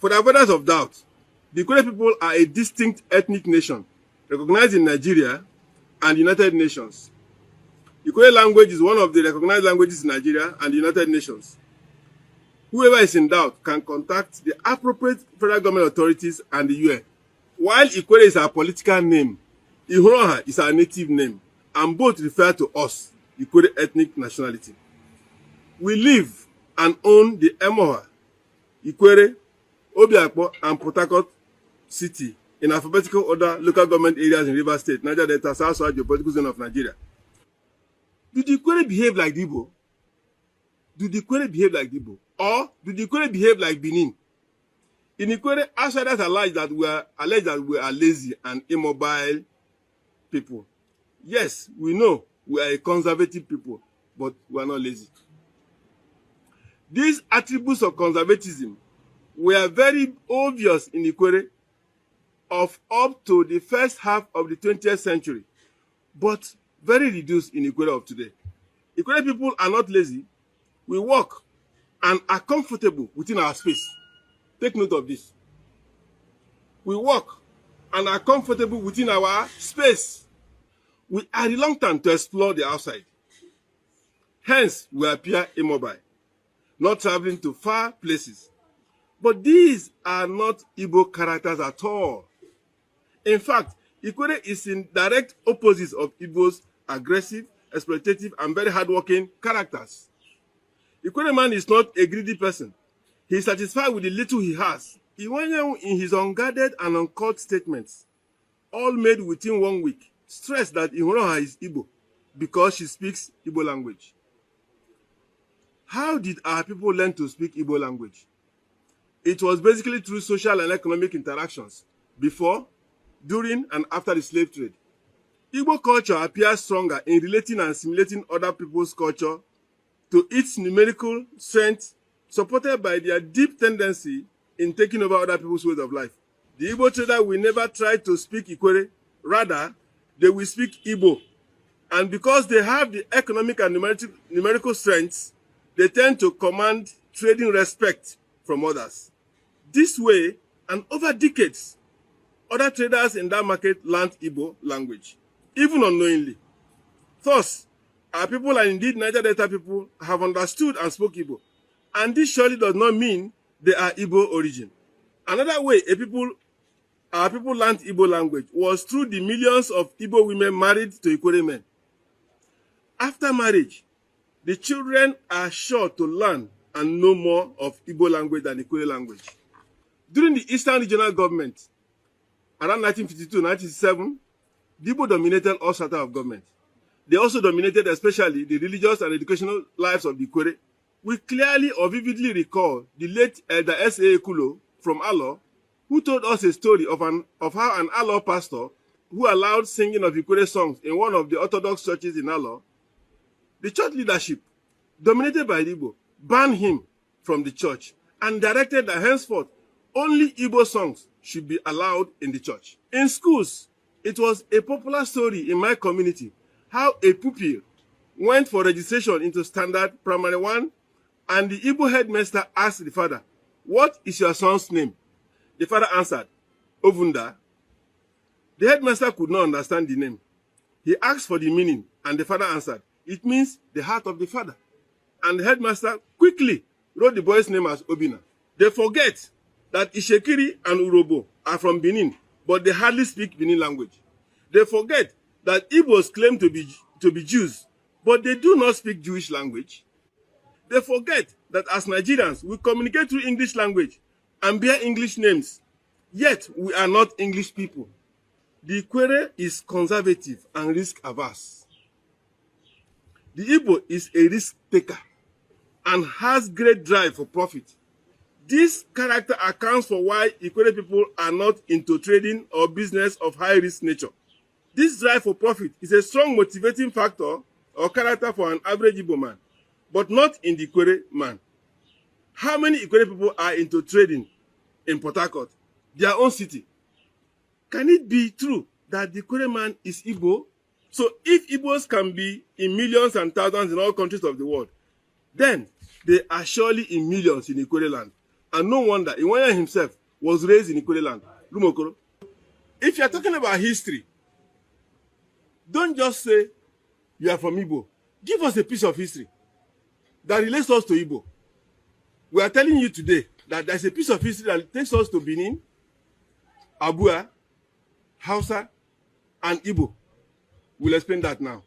For the avoidance of doubt, the Ikwerre people are a distinct ethnic nation recognized in Nigeria and United Nations. Ikwerre language is one of the recognized languages in Nigeria and the United Nations. Whoever is in doubt can contact the appropriate federal government authorities and the UN. While Ikwerre is our political name, Ihoroha is our native name, and both refer to us, Ikwerre ethnic nationality. We live and own the Emoha, Ikwerre, Obiakpo, and Port Harcourt City in alphabetical order local government areas in Rivers State, Niger Delta, South-South geopolitical zone of Nigeria. Do the Ikwerre behave like the Igbo? Do the Ikwerre behave like the Igbo? Or do the Ikwerre behave like Benin? In Ikwerre, outsiders allege that we are lazy and immobile people. Yes, we know we are a conservative people, but we are not lazy. These attributes of conservatism were very obvious in Ikwerre of up to the first half of the 20th century, but very reduced in Ikwerre of today. Ikwerre people are not lazy. We work and are comfortable within our space. Take note of this. We work and are comfortable within our space. We are reluctant to explore the outside. Hence, we appear immobile, not traveling to far places. But these are not Igbo characters at all. In fact, Ikwerre is in direct opposite of Igbo's aggressive, exploitative, and very hardworking characters. Ikwerre man is not a greedy person. He is satisfied with the little he has. He went in his unguarded and uncouth statements, all made within 1 week, stressed that Ihoroha is Igbo because she speaks Igbo language. How did our people learn to speak Igbo language? It was basically through social and economic interactions before, during, and after the slave trade. Igbo culture appears stronger in relating and assimilating other people's culture to its numerical strength, supported by their deep tendency in taking over other people's ways of life. The Igbo trader will never try to speak Ikwerre, rather, they will speak Igbo. And because they have the economic and numerical strengths, they tend to command trading respect from others. This way, and over decades, other traders in that market learned Igbo language, even unknowingly. Thus, our people, and indeed Niger Delta people, have understood and spoke Igbo. And this surely does not mean they are Igbo origin. Another way our people learned Igbo language was through the millions of Igbo women married to Ikwerre men. After marriage, the children are sure to learn and know more of Igbo language than Ikwerre language. During the Eastern Regional Government, around 1952-1967, the Igbo dominated all strata of government. They also dominated especially the religious and educational lives of the Ikwerre. We clearly or vividly recall the late Elder S.A. Ekulo from Alo, who told us a story of how an Alo pastor who allowed singing of Ikwerre songs in one of the Orthodox churches in Alo, the church leadership, dominated by the Igbo, banned him from the church and directed that henceforth only Igbo songs should be allowed in the church. In schools, it was a popular story in my community how a pupil went for registration into Standard Primary 1, and the Igbo headmaster asked the father, "What is your son's name?" The father answered, "Ovunda." The headmaster could not understand the name. He asked for the meaning, and the father answered, "It means the heart of the father." And the headmaster quickly wrote the boy's name as Obina. They forget that Ishekiri and Urobo are from Benin, but they hardly speak Benin language. They forget that Igbos claim to be Jews, but they do not speak Jewish language. They forget that as Nigerians, we communicate through English language and bear English names, yet we are not English people. The Ikwerre is conservative and risk-averse. The Igbo is a risk-taker and has great drive for profit. This character accounts for why Ikwerre people are not into trading or business of high-risk nature. This drive for profit is a strong motivating factor or character for an average Igbo man, but not in the Ikwerre man. How many Ikwerre people are into trading in Port Harcourt, their own city? Can it be true that the Ikwerre man is Igbo? So if Igbos can be in millions and thousands in all countries of the world, then they are surely in millions in Ikwerre land. And no wonder Ikwerre himself was raised in Ikwerre land. Lumokoro. If you are talking about history, don't just say you are from Igbo. Give us a piece of history that relates us to Igbo. We are telling you today that there's a piece of history that takes us to Benin, Abua, Hausa, and Igbo. We'll explain that now.